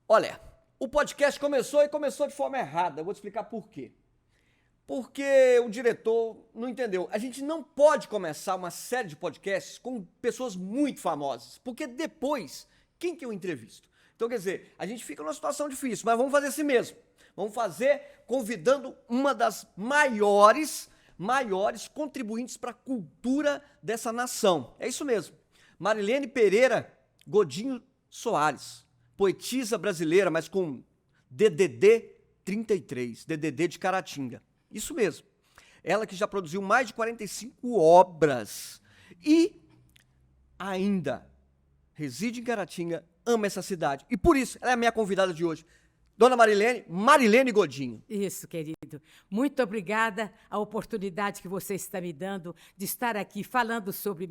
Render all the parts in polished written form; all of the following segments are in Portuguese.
Olha, o podcast começou de forma errada. Eu vou te explicar por quê. Porque o diretor não entendeu. A gente não pode começar uma série de podcasts com pessoas muito famosas, porque depois, quem que eu entrevisto? Então, quer dizer, a gente fica numa situação difícil, mas vamos fazer assim mesmo. Vamos fazer convidando uma das maiores contribuintes para a cultura dessa nação. É isso mesmo. Marilene Pereira Godinho Soares, poetisa brasileira, mas com DDD 33, DDD de Caratinga. Isso mesmo. Ela que já produziu mais de 45 obras e ainda reside em Caratinga, ama essa cidade. E por isso, ela é a minha convidada de hoje. Dona Marilene Godinho. Isso, querido. Muito obrigada a oportunidade que você está me dando de estar aqui falando sobre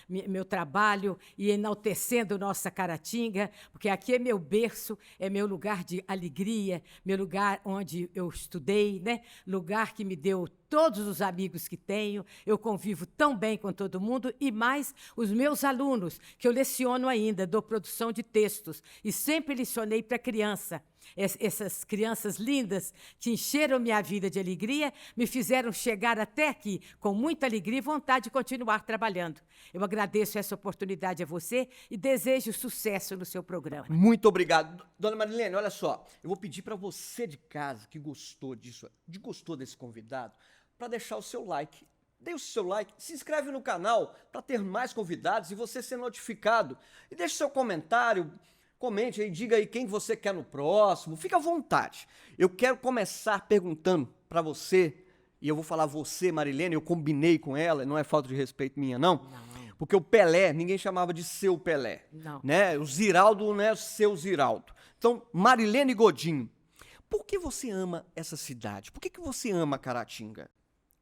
meu trabalho e enaltecendo nossa Caratinga, porque aqui é meu berço, é meu lugar de alegria, meu lugar onde eu estudei, né? Lugar que me deu todos os amigos que tenho, eu convivo tão bem com todo mundo, e mais os meus alunos, que eu leciono ainda, dou produção de textos, e sempre lecionei para criança. Essas crianças lindas que encheram minha vida de alegria, me fizeram chegar até aqui com muita alegria e vontade de continuar trabalhando. Eu agradeço essa oportunidade a você e desejo sucesso no seu programa. Muito obrigado. Dona Marilene, olha só, eu vou pedir para você de casa que gostou disso, gostou desse convidado, para deixar o seu like. Dê o seu like, se inscreve no canal para ter mais convidados e você ser notificado. E deixe seu comentário, comente aí, diga aí quem você quer no próximo, fica à vontade. Eu quero começar perguntando para você, e eu vou falar você, Marilene, eu combinei com ela, não é falta de respeito minha, não. Porque o Pelé, ninguém chamava de seu Pelé. Não. Né? O Ziraldo não é o seu Ziraldo. Então, Marilene Godinho, por que você ama essa cidade? Por que você ama Caratinga?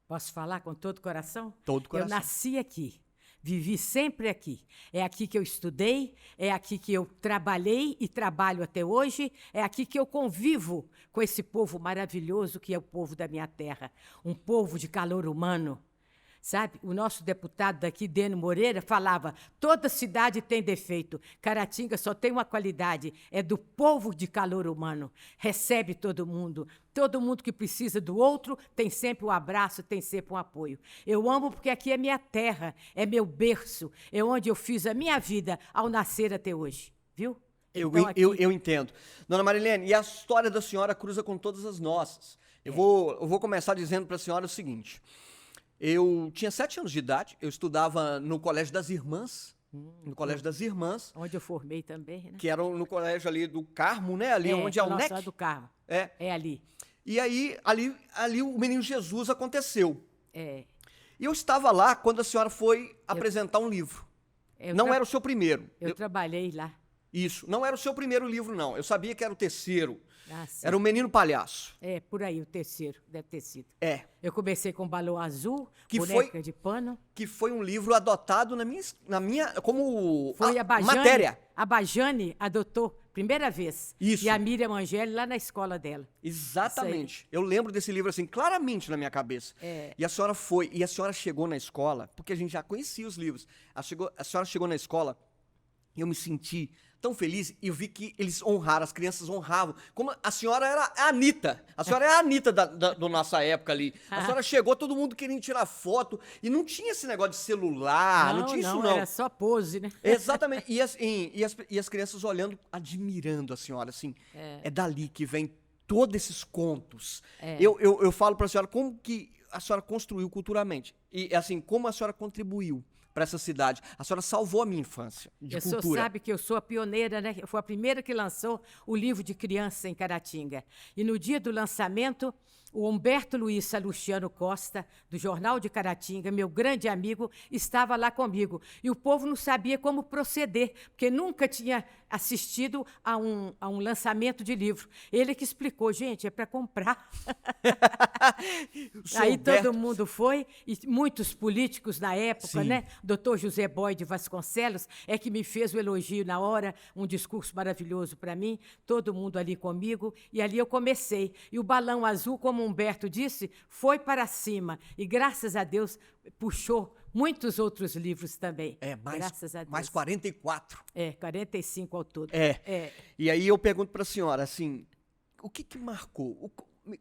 Posso falar com todo o coração? Todo o coração. Eu nasci aqui, vivi sempre aqui. É aqui que eu estudei, é aqui que eu trabalhei e trabalho até hoje, é aqui que eu convivo com esse povo maravilhoso que é o povo da minha terra. Um povo de calor humano. Sabe, o nosso deputado daqui, Deno Moreira, falava, toda cidade tem defeito, Caratinga só tem uma qualidade, é do povo de calor humano, recebe todo mundo que precisa do outro tem sempre um abraço, tem sempre um apoio. Eu amo porque aqui é minha terra, é meu berço, é onde eu fiz a minha vida ao nascer até hoje, viu? Então, eu entendo. Dona Marilene, e a história da senhora cruza com todas as nossas. Eu vou começar dizendo para a senhora o seguinte. Eu tinha 7 anos de idade, eu estudava no Colégio das Irmãs, Onde eu formei também, né? que era no colégio ali do Carmo, né? Ali onde é o NEC. Nossa, do Carmo. É. É ali. E aí, ali o Menino Jesus aconteceu. É. E eu estava lá quando a senhora foi apresentar um livro. Não era o seu primeiro. Eu trabalhei lá. Isso, não era o seu primeiro livro, não. Eu sabia que era o terceiro. Ah, sim. Era o Menino Palhaço. É, por aí, o terceiro, deve ter sido. É. Eu comecei com Balão Azul, Que Boneca de Pano. Que foi um livro adotado na minha como Foi a Bajane, matéria. A Bajane adotou, primeira vez. Isso. E a Miriam Angeli lá na escola dela. Exatamente. Eu lembro desse livro assim, claramente na minha cabeça. É. E a senhora chegou na escola, porque a gente já conhecia os livros. A senhora chegou na escola e eu me senti tão feliz e eu vi que eles honraram, as crianças honravam. Como a senhora era a Anitta. A senhora é a Anitta da nossa época ali. A senhora chegou, todo mundo querendo tirar foto. E não tinha esse negócio de celular, não tinha isso não. Era só pose, né? Exatamente. E as crianças olhando, admirando a senhora, assim. É dali que vem todos esses contos. Eu falo para a senhora como que a senhora construiu culturalmente. E assim, como a senhora contribuiu para essa cidade. A senhora salvou a minha infância de cultura. O senhor sabe que eu sou a pioneira, né? Eu fui a primeira que lançou o livro de criança em Caratinga. E no dia do lançamento, o Humberto Luiz Salustiano Costa, do Jornal de Caratinga, meu grande amigo, estava lá comigo. E o povo não sabia como proceder, porque nunca tinha assistido a um lançamento de livro. Ele que explicou, gente, é para comprar. Aí todo mundo foi, e muitos políticos na época, né? Dr. José Boy de Vasconcelos é que me fez o elogio na hora, um discurso maravilhoso para mim, todo mundo ali comigo, e ali eu comecei. E o Balão Azul, como Humberto disse, foi para cima, e graças a Deus puxou muitos outros livros também. Graças a Deus. Mais 44. 45 ao todo. E aí eu pergunto para a senhora, assim, o que marcou?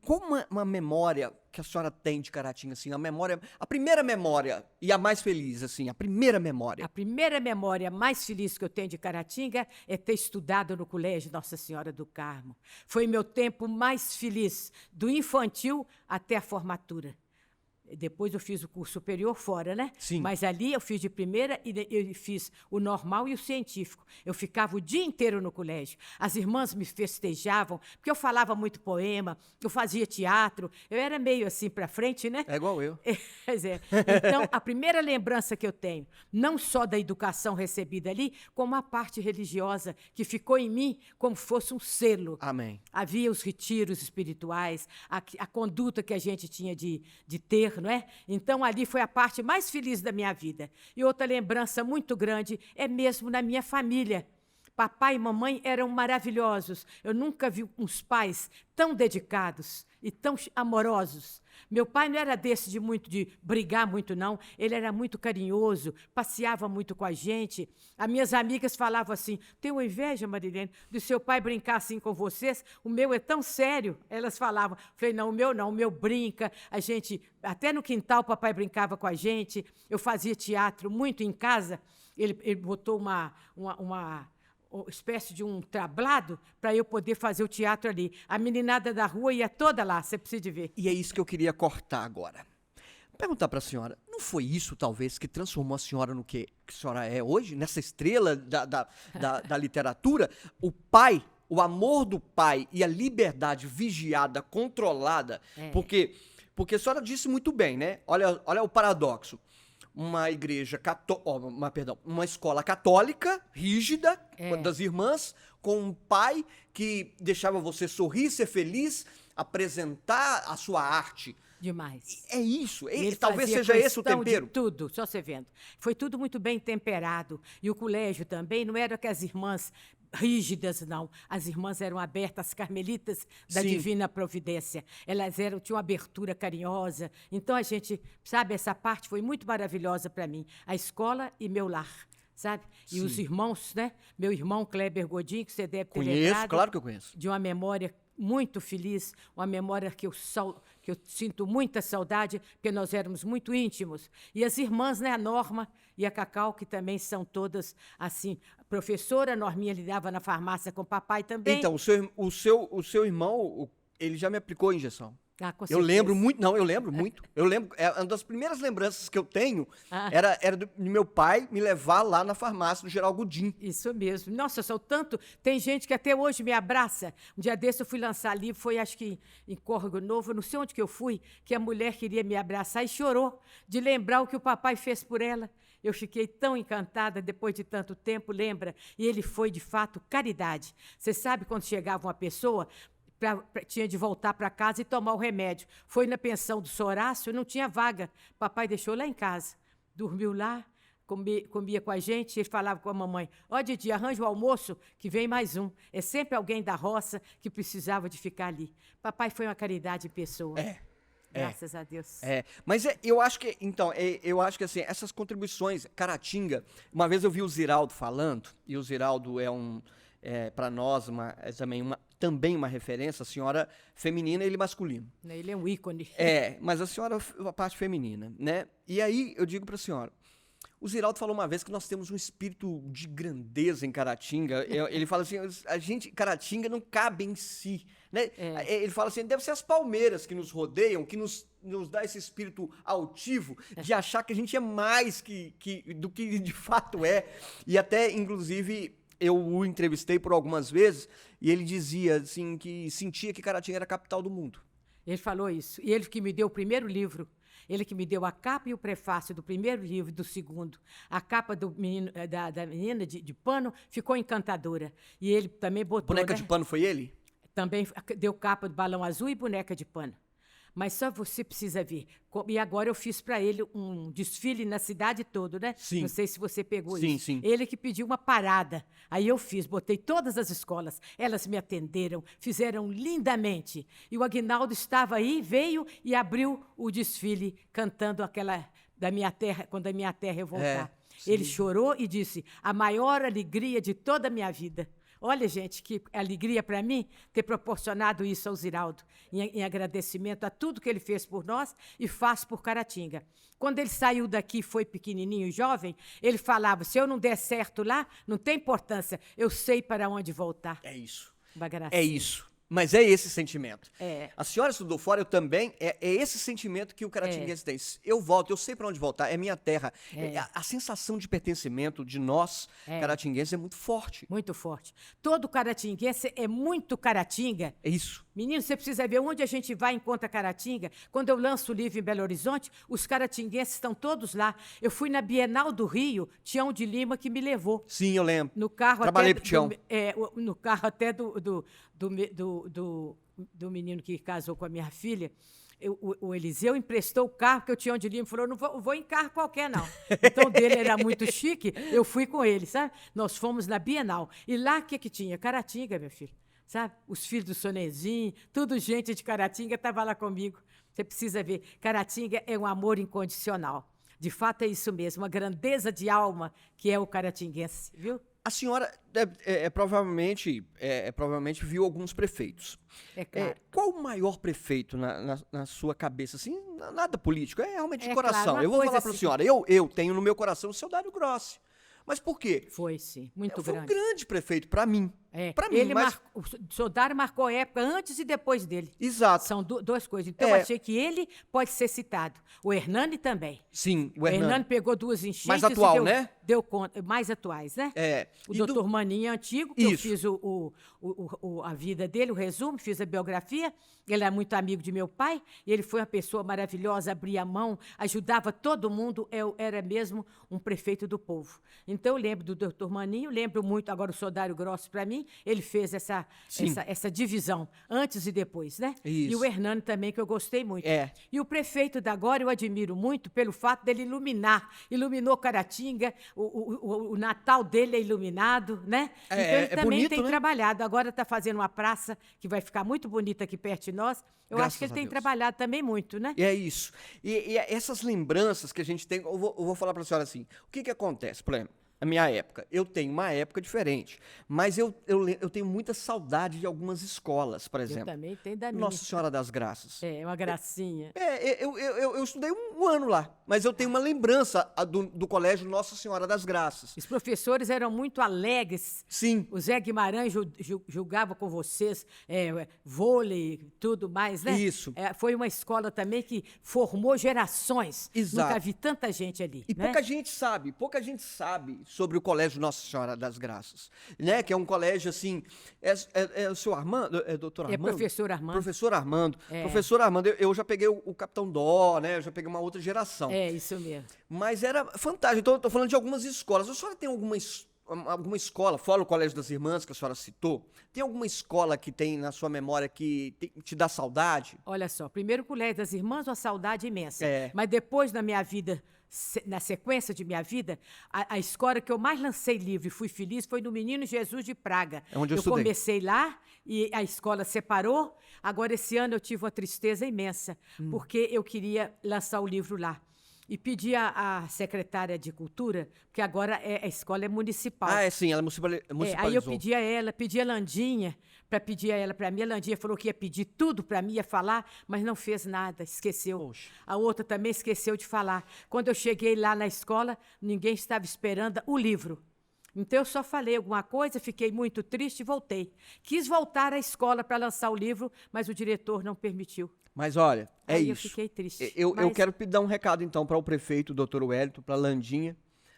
Qual uma memória que a senhora tem de Caratinga, assim, a primeira memória e a mais feliz, assim, a primeira memória? A primeira memória mais feliz que eu tenho de Caratinga é ter estudado no Colégio Nossa Senhora do Carmo. Foi meu tempo mais feliz, do infantil até a formatura. Depois eu fiz o curso superior fora, né? Sim. Mas ali eu fiz de primeira e eu fiz o normal e o científico. Eu ficava o dia inteiro no colégio. As irmãs me festejavam, porque eu falava muito poema, eu fazia teatro, eu era meio assim para frente, né? É igual eu. Pois é. Então, a primeira lembrança que eu tenho, não só da educação recebida ali, como a parte religiosa que ficou em mim como fosse um selo. Amém. Havia os retiros espirituais, a conduta que a gente tinha de ter, não é? Então, ali foi a parte mais feliz da minha vida. E outra lembrança muito grande é mesmo na minha família. Papai e mamãe eram maravilhosos. Eu nunca vi uns pais tão dedicados e tão amorosos. Meu pai não era desse de brigar muito, não. Ele era muito carinhoso, passeava muito com a gente. As minhas amigas falavam assim, tenho inveja, Marilene, do seu pai brincar assim com vocês. O meu é tão sério. Elas falavam. Falei, não, o meu brinca. A gente, até no quintal, o papai brincava com a gente. Eu fazia teatro muito em casa. Ele botou uma espécie de um tablado para eu poder fazer o teatro ali. A meninada da rua ia toda lá, você precisa de ver. E é isso que eu queria cortar agora. Perguntar para a senhora, não foi isso, talvez, que transformou a senhora no que a senhora é hoje? Nessa estrela da literatura? O pai, o amor do pai e a liberdade vigiada, controlada. Porque a senhora disse muito bem, né? Olha o paradoxo. Uma escola católica, rígida, das irmãs, com um pai que deixava você sorrir, ser feliz, apresentar a sua arte. Demais. É isso. Ele Talvez seja esse o tempero. De tudo, só você vendo. Foi tudo muito bem temperado. E o colégio também não era que as irmãs rígidas, não. As irmãs eram abertas, as carmelitas da Divina Providência. Elas tinham uma abertura carinhosa. Então, a gente, sabe, essa parte foi muito maravilhosa para mim. A escola e meu lar, sabe? E os irmãos, né? Meu irmão Kleber Godinho, que você deve ter lembrado. Claro que eu conheço. De uma memória muito feliz, uma memória que eu sinto muita saudade, porque nós éramos muito íntimos. E as irmãs, né, a Norma e a Cacau, que também são todas, assim, professora, a Norminha lidava na farmácia com o papai também. Então, o seu irmão, ele já me aplicou a injeção. Com eu lembro muito, eu lembro muito. Eu lembro, uma das primeiras lembranças que eu tenho era de meu pai me levar lá na farmácia do Geraldo Godinho. Isso mesmo. Nossa, eu sou tanto... Tem gente que até hoje me abraça. Um dia desse eu fui lançar livro, foi acho que em Córrego Novo, não sei onde que eu fui, que a mulher queria me abraçar e chorou de lembrar o que o papai fez por ela. Eu fiquei tão encantada depois de tanto tempo, lembra? E ele foi, de fato, caridade. Você sabe quando chegava uma pessoa... tinha de voltar para casa e tomar o remédio. Foi na pensão do Sorácio, não tinha vaga. Papai deixou lá em casa. Dormiu lá, comia com a gente, ele falava com a mamãe, Didi, arranja o almoço, que vem mais um. É sempre alguém da roça que precisava de ficar ali. Papai foi uma caridade em pessoa. Graças a Deus. Mas eu acho que, então, eu acho que assim, essas contribuições, Caratinga, uma vez eu vi o Ziraldo falando, e o Ziraldo para nós, também uma referência, a senhora feminina e ele masculino. Ele é um ícone. Mas a senhora a parte feminina, né? E aí eu digo para a senhora, o Ziraldo falou uma vez que nós temos um espírito de grandeza em Caratinga. Ele fala assim, Caratinga não cabe em si, né? Ele fala assim, deve ser as palmeiras que nos rodeiam, que nos dá esse espírito altivo de achar que a gente é mais do que de fato é. E até, inclusive... eu o entrevistei por algumas vezes e ele dizia assim que sentia que Caratinga era a capital do mundo. Ele falou isso. E ele que me deu o primeiro livro. Ele que me deu a capa e o prefácio do primeiro livro e do segundo. A capa da menina de pano ficou encantadora. E ele também botou... Boneca de pano foi ele? Também deu capa do balão azul e boneca de pano. Mas só você precisa ver. E agora eu fiz para ele um desfile na cidade toda, né? Sim. Não sei se você pegou sim, isso. Sim. Ele que pediu uma parada. Aí eu fiz, botei todas as escolas. Elas me atenderam, fizeram lindamente. E o Aguinaldo estava aí, veio e abriu o desfile cantando aquela da minha terra, quando a minha terra eu voltar. sim. Ele chorou e disse: a maior alegria de toda a minha vida. Olha, gente, que alegria para mim ter proporcionado isso ao Ziraldo, em agradecimento a tudo que ele fez por nós e faz por Caratinga. Quando ele saiu daqui, foi pequenininho e jovem, ele falava: se eu não der certo lá, não tem importância, eu sei para onde voltar. É isso. Uma gracinha. É isso. Mas é esse sentimento. É. A senhora estudou fora, eu também. É esse sentimento que o caratinguense tem. Eu volto, eu sei para onde voltar, é minha terra. A sensação de pertencimento de nós, caratinguenses, é muito forte. Muito forte. Todo caratinguense é muito Caratinga. É isso. Menino, você precisa ver onde a gente vai e encontra Caratinga. Quando eu lanço o livro em Belo Horizonte, os caratinguenses estão todos lá. Eu fui na Bienal do Rio, Tião de Lima que me levou. Sim, eu lembro. No carro Trabalhei até pro Tião. no carro até do menino que casou com a minha filha. O Eliseu emprestou o carro que o Tião de Lima falou: não vou em carro qualquer, não. Então, o dele era muito chique, eu fui com ele, sabe? Nós fomos na Bienal. E lá, o que tinha? Caratinga, meu filho. Sabe? Os filhos do Sonezinho, tudo gente de Caratinga estava lá comigo. Você precisa ver. Caratinga é um amor incondicional. De fato, é isso mesmo, uma grandeza de alma que é o caratinguense, viu? A senhora provavelmente viu alguns prefeitos. É claro. Qual o maior prefeito na sua cabeça? Assim, nada político, é realmente de É coração. claro, uma eu vou coisa falar para a assim- senhora, eu tenho no meu coração o seu Dário Grossi. Mas por quê? Foi, sim, muito Foi um grande. grande prefeito para mim. É, Para mim, ele mas... o Sodário marcou época antes e depois dele. Exato. São duas coisas. Então, É. eu achei que ele pode ser citado. O Hernani também. Sim, o O Hernani Hernani. pegou duas enchentes Mais e atual, né? deu conta. Mais atuais, né? É. O E doutor Maninho é antigo, que eu Isso. fiz a vida dele, o resumo, fiz a biografia. Ele era muito amigo de meu pai, e ele foi uma pessoa maravilhosa, abria a mão, ajudava todo mundo, era mesmo um prefeito do povo. Então, eu lembro do doutor Maninho, lembro muito, agora o Sodário Grosso, para mim, ele fez Sim. essa divisão, antes e depois, né? Isso. E o Hernani também, que eu gostei muito. É. E o prefeito da agora eu admiro muito pelo fato dele iluminou Caratinga, o Natal dele é iluminado, né? Então ele também bonito, tem né? trabalhado. Agora está fazendo uma praça que vai ficar muito bonita aqui perto de nós. Eu Graças acho que ele a tem Deus. trabalhado também muito, né? E é isso. E essas lembranças que a gente tem, eu vou falar para a senhora assim, o que acontece? Por exemplo, na minha época, eu tenho uma época diferente, mas eu tenho muita saudade de algumas escolas, por Eu exemplo. também tenho da minha. Nossa Senhora das Graças. É, uma gracinha. Eu estudei um ano lá, mas eu tenho uma lembrança do colégio Nossa Senhora das Graças. Os professores eram muito alegres. Sim. O Zé Guimarães julgava com vocês vôlei, tudo mais, né? Isso. Foi uma escola também que formou gerações. Exato. Nunca vi tanta gente ali. E né? pouca gente sabe sobre o Colégio Nossa Senhora das Graças, né? Que é um colégio assim, é o seu Armando, doutor Armando? Professor Armando. Professor Armando. Professor Armando, eu já peguei o Capitão Dó, né? Eu já peguei uma outra geração. É, isso mesmo. Mas era fantástico. Então, eu tô falando de algumas escolas. A senhora tem alguma escola, fora o Colégio das Irmãs, que a senhora citou, tem alguma escola que tem na sua memória que te dá saudade? Olha só, primeiro o Colégio das Irmãs, uma saudade imensa. É. Mas depois, na minha vida, na sequência de minha vida, a escola que eu mais lancei livro e fui feliz foi no Menino Jesus de Praga. É onde eu estudei. Comecei lá e a escola separou. Agora, esse ano, eu tive uma tristeza imensa, porque eu queria lançar o livro lá. E pedi à secretária de Cultura, porque agora a escola é municipal. Sim, ela municipalizou. Aí eu pedi a ela, pedi a Landinha, para pedir a ela para mim. A Landinha falou que ia pedir tudo para mim, ia falar, mas não fez nada, esqueceu. Poxa. A outra também esqueceu de falar. Quando eu cheguei lá na escola, ninguém estava esperando o livro. Então, eu só falei alguma coisa, fiquei muito triste e voltei. Quis voltar à escola para lançar o livro, mas o diretor não permitiu. Mas olha, é Aí eu isso. fiquei triste. Eu Mas- quero dar um recado, então, para o prefeito, doutor Wellington, para a Landinha,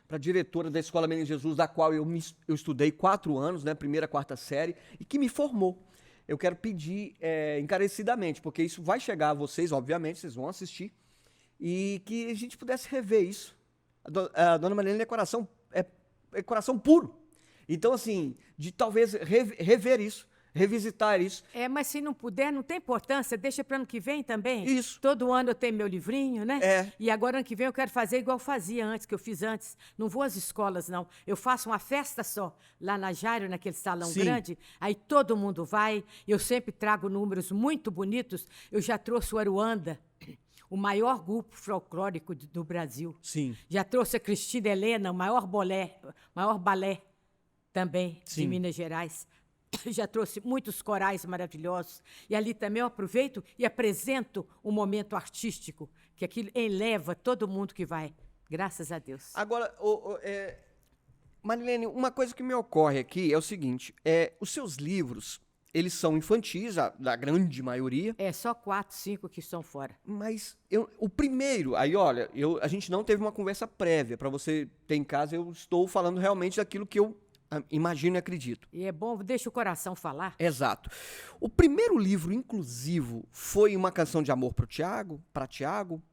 para a diretora da Escola Menino Jesus, da qual eu estudei 4 anos, né, primeira, quarta série, e que me formou. Eu quero pedir encarecidamente, porque isso vai chegar a vocês, obviamente, vocês vão assistir, e que a gente pudesse rever isso. A dona Marilene é coração puro. Então, assim, de talvez rever isso, revisitar isso. Mas se não puder, não tem importância, deixa para ano que vem também. Isso. Todo ano eu tenho meu livrinho, né? É. E agora, ano que vem, eu quero fazer igual eu fazia antes, que eu fiz antes. Não vou às escolas, não. Eu faço uma festa só, lá na Jairo, naquele salão Sim. grande, aí todo mundo vai. Eu sempre trago números muito bonitos. Eu já trouxe o Aruanda. o maior grupo folclórico do Brasil. Sim. Já trouxe a Cristina Helena, o maior balé também Sim. de Minas Gerais. Já trouxe muitos corais maravilhosos. E ali também eu aproveito e apresento um momento artístico, que aquilo eleva todo mundo que vai. Graças a Deus. Agora, Marilene, uma coisa que me ocorre aqui é o seguinte, os seus livros, eles são infantis, da grande maioria. É só 4, 5 que estão fora. Mas o primeiro, aí olha, a gente não teve uma conversa prévia, para você ter em casa, eu estou falando realmente daquilo que eu imagino e acredito. E é bom, deixa o coração falar. Exato. O primeiro livro inclusivo foi uma canção de amor para Tiago?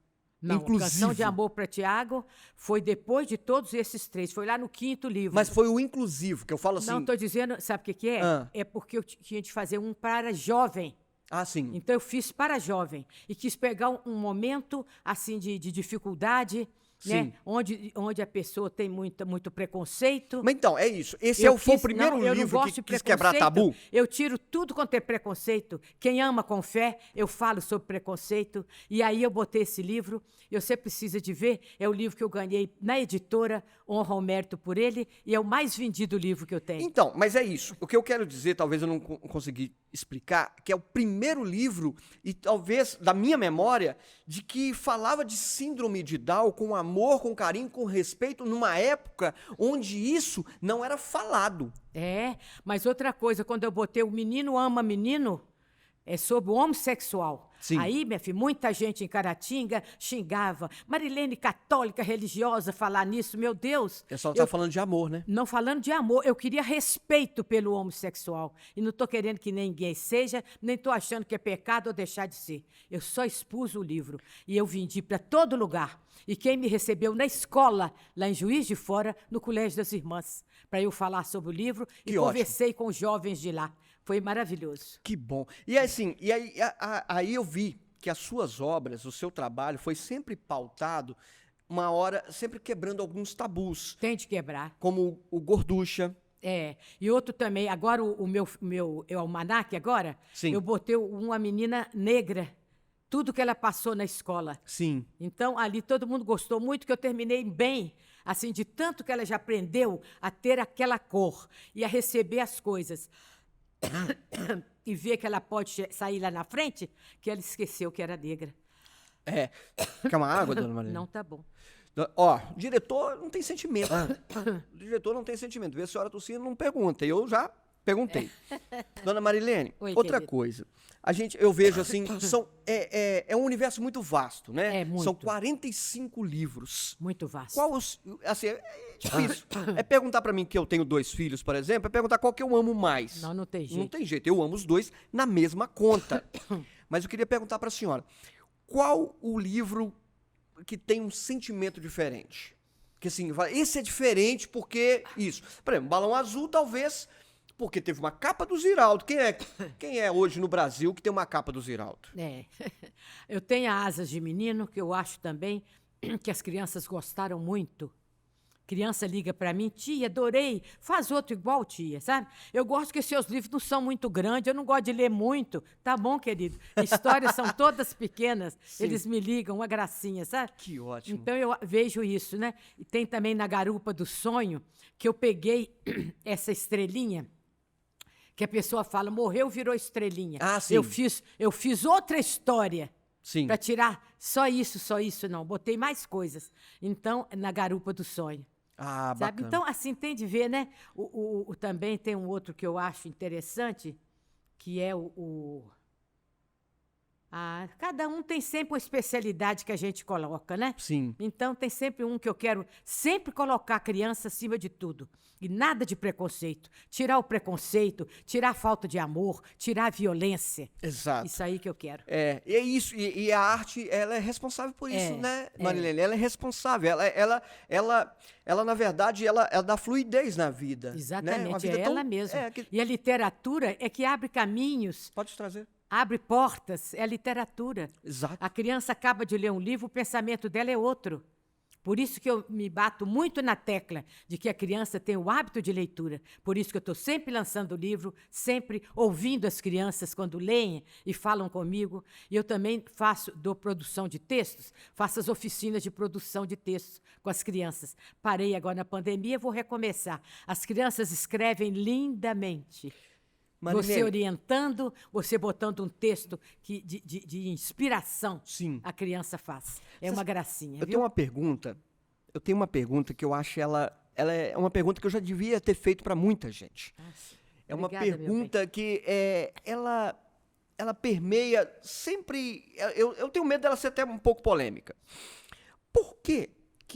Não, inclusivo. Canção de Amor para Tiago foi depois de todos esses 3, foi lá no 5º livro. Mas foi o inclusivo, que eu falo assim... Não, estou dizendo, sabe o que é? É porque eu tinha de fazer um para jovem. Ah, sim. Então eu fiz para jovem e quis pegar um momento assim de dificuldade, né? Onde a pessoa tem muito preconceito. Mas então, é isso. Esse foi o primeiro livro que quis quebrar tabu? Eu tiro tudo quanto é preconceito. Quem ama com fé, eu falo sobre preconceito. E aí eu botei esse livro. Você precisa de ver. É o livro que eu ganhei na editora, honra ao mérito por ele. E é o mais vendido livro que eu tenho. Então, mas é isso. O que eu quero dizer, talvez eu não consegui explicar, que é o primeiro livro, e talvez da minha memória, de que falava de síndrome de Down com amor, com carinho, com respeito, numa época onde isso não era falado. Mas outra coisa, quando eu botei o Menino Ama Menino, é sobre o homossexual. Sim. Aí, minha filha, muita gente em Caratinga xingava. Marilene, católica, religiosa, falar nisso, meu Deus. O pessoal tá falando de amor, né? Não falando de amor, eu queria respeito pelo homossexual. E não estou querendo que ninguém seja, nem estou achando que é pecado ou deixar de ser. Eu só expus o livro e eu vendi para todo lugar. E quem me recebeu na escola, lá em Juiz de Fora, no Colégio das Irmãs, para eu falar sobre o livro e conversei com os jovens de lá. Foi maravilhoso. Que bom. E assim, aí eu vi que as suas obras, o seu trabalho foi sempre pautado, uma hora, sempre quebrando alguns tabus. Tem de quebrar. Como o Gorducha. E outro também, agora o meu almanaque agora, Sim. eu botei uma menina negra, tudo que ela passou na escola. Sim. Então, ali todo mundo gostou muito, que eu terminei bem, assim, de tanto que ela já aprendeu a ter aquela cor e a receber as coisas. E ver que ela pode sair lá na frente, que ela esqueceu que era negra. Quer uma água, dona Maria? Não, tá bom. Ó, diretor não tem sentimento. O diretor não tem sentimento. Vê a senhora tossindo, não pergunta. Eu já perguntei. Dona Marilene, Oi, outra querido. coisa. Eu vejo assim, é um universo muito vasto, né? É muito. São 45 livros. Muito vasto. Assim, é difícil. É perguntar pra mim que eu tenho 2 filhos, por exemplo, é perguntar qual que eu amo mais. Não tem jeito. Não tem jeito. Eu amo os 2 na mesma conta. Mas eu queria perguntar pra senhora, qual o livro que tem um sentimento diferente? Que assim, esse é diferente porque isso. Por exemplo, Balão Azul, talvez, porque teve uma capa do Ziraldo. Quem é hoje no Brasil que tem uma capa do Ziraldo? Eu tenho a Asas de Menino, que eu acho também que as crianças gostaram muito. Criança liga para mim, tia, adorei, faz outro igual, tia, sabe? Eu gosto que seus livros não são muito grandes, eu não gosto de ler muito. Tá bom, querido? Histórias são todas pequenas, Sim. Eles me ligam, uma gracinha, sabe? Que ótimo. Então eu vejo isso, né? E tem também na Garupa do Sonho, que eu peguei essa estrelinha, que a pessoa fala, morreu, virou estrelinha. Ah, sim. Eu fiz outra história. Sim. Para tirar só isso, não. Botei mais coisas. Então, na Garupa do Sonho. Ah, Sabe? bacana. Então, assim, tem de ver, né? Também tem um outro que eu acho interessante, que é cada um tem sempre uma especialidade que a gente coloca, né? Sim. Então, tem sempre um que eu quero sempre colocar a criança acima de tudo. E nada de preconceito. Tirar o preconceito, tirar a falta de amor, tirar a violência. Exato. Isso aí que eu quero. É isso. E a arte, ela é responsável por isso, né, Marilene? Ela é responsável. Ela na verdade, ela dá fluidez na vida. Exatamente, né? Uma vida é tão- ela mesma. É, que- E a literatura é que abre caminhos, Pode trazer. abre portas, é a literatura. Exato. A criança acaba de ler um livro, o pensamento dela é outro. Por isso que eu me bato muito na tecla de que a criança tem o hábito de leitura. Por isso que eu estou sempre lançando livro, sempre ouvindo as crianças quando leem e falam comigo. E eu também dou produção de textos, faço as oficinas de produção de textos com as crianças. Parei agora na pandemia, vou recomeçar. As crianças escrevem lindamente. Marilene, Você orientando, você botando um texto de inspiração, sim. a criança faz. É uma gracinha, Eu viu? tenho uma pergunta que eu acho ela é uma pergunta que eu já devia ter feito para muita gente. Nossa, É uma obrigada, meu bem. pergunta que ela permeia sempre. Eu tenho medo dela ser até um pouco polêmica. Por que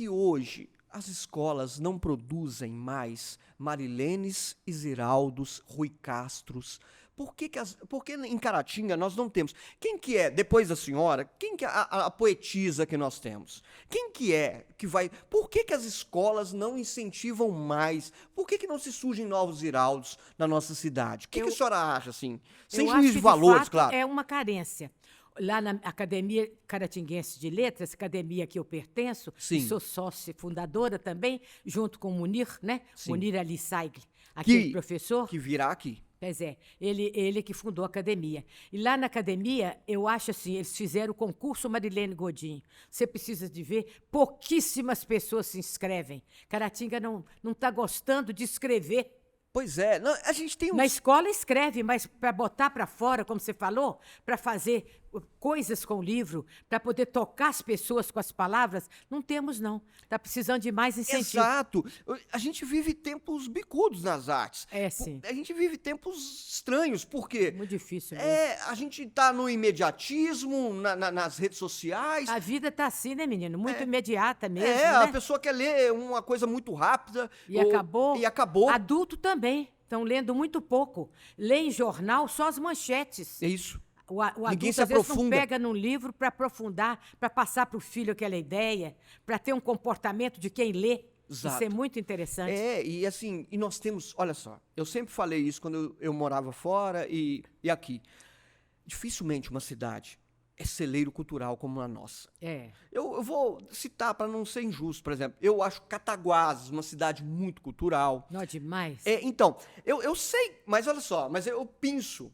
hoje as escolas não produzem mais Marilenes e Ziraldos, Rui Castros? Por que em Caratinga nós não temos? Quem que é, depois da senhora, quem que é a poetisa que nós temos? Quem que é que vai... Por que as escolas não incentivam mais? Por que não se surgem novos Ziraldos na nossa cidade? O que a senhora acha, assim? Sem Eu acho juízo que, de valores, fato, claro. é uma carência. Lá na Academia Caratinguense de Letras, academia a que eu pertenço, Sim. e sou sócia fundadora também, junto com o Munir, né? Sim. Munir Ali Saigli, aquele Que- professor. Que virá aqui. Pois é, ele que fundou a academia. E lá na academia, eu acho assim, eles fizeram o concurso Marilene Godinho. Você precisa de ver, pouquíssimas pessoas se inscrevem. Caratinga não está gostando de escrever. Pois é, não, a gente tem Na escola escreve, mas para botar para fora, como você falou, para fazer coisas com o livro, para poder tocar as pessoas com as palavras, não temos, não. Está precisando de mais incentivo. Exato. A gente vive tempos bicudos nas artes. É, sim. A gente vive tempos estranhos, porque Muito difícil mesmo. a gente está no imediatismo, nas redes sociais. A vida está assim, né, menino? Muito imediata mesmo, A né? pessoa quer ler uma coisa muito rápida. E acabou. E acabou. Adulto também. Estão lendo muito pouco. Leem jornal só as manchetes. É isso. O adulto, Ninguém se às vezes, não aprofunda. pega num livro para aprofundar, para passar para o filho aquela ideia, para ter um comportamento de quem lê. Exato. Isso é muito interessante. E assim, e nós temos, olha só, eu sempre falei isso quando eu morava fora e aqui. Dificilmente uma cidade é celeiro cultural como a nossa. É. Eu vou citar, para não ser injusto, por exemplo, eu acho Cataguases uma cidade muito cultural. Não é demais? Então, eu sei, mas olha só, mas eu pinço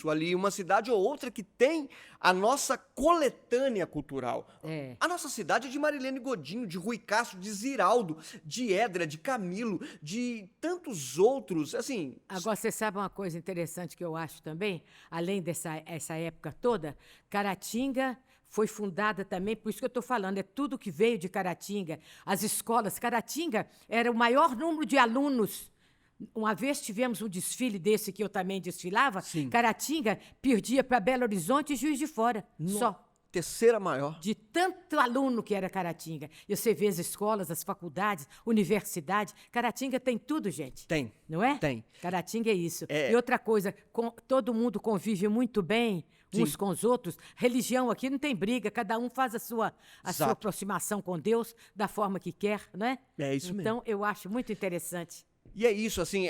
ali uma cidade ou outra que tem a nossa coletânea cultural. É. A nossa cidade é de Marilene Godinho, de Rui Castro, de Ziraldo, de Edra, de Camilo, de tantos outros, assim... Agora, você sabe uma coisa interessante que eu acho também? Além essa época toda, Caratinga foi fundada também, por isso que eu estou falando, é tudo que veio de Caratinga. As escolas, Caratinga era o maior número de alunos. Uma vez tivemos um desfile desse que eu também desfilava, Sim. Caratinga perdia para Belo Horizonte e Juiz de Fora, só. Terceira maior. De tanto aluno que era Caratinga. E você vê as escolas, as faculdades, universidade. Caratinga tem tudo, gente. Tem. Não é? Tem. Caratinga é isso. É. E outra coisa, todo mundo convive muito bem uns Sim. com os outros. Religião aqui não tem briga, cada um faz a sua Exato. aproximação com Deus da forma que quer, não é? É isso mesmo. Então, eu acho muito interessante. E é isso, assim,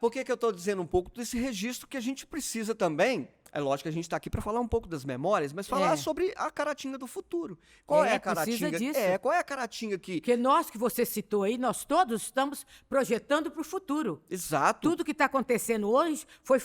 por que eu estou dizendo um pouco desse registro que a gente precisa também? É lógico que a gente está aqui para falar um pouco das memórias, mas falar sobre a Caratinga do futuro. Qual é a precisa Caratinga? disso. Qual é a Caratinga que... Porque nós que você citou aí, nós todos estamos projetando para o futuro. Exato. Tudo que está acontecendo hoje foi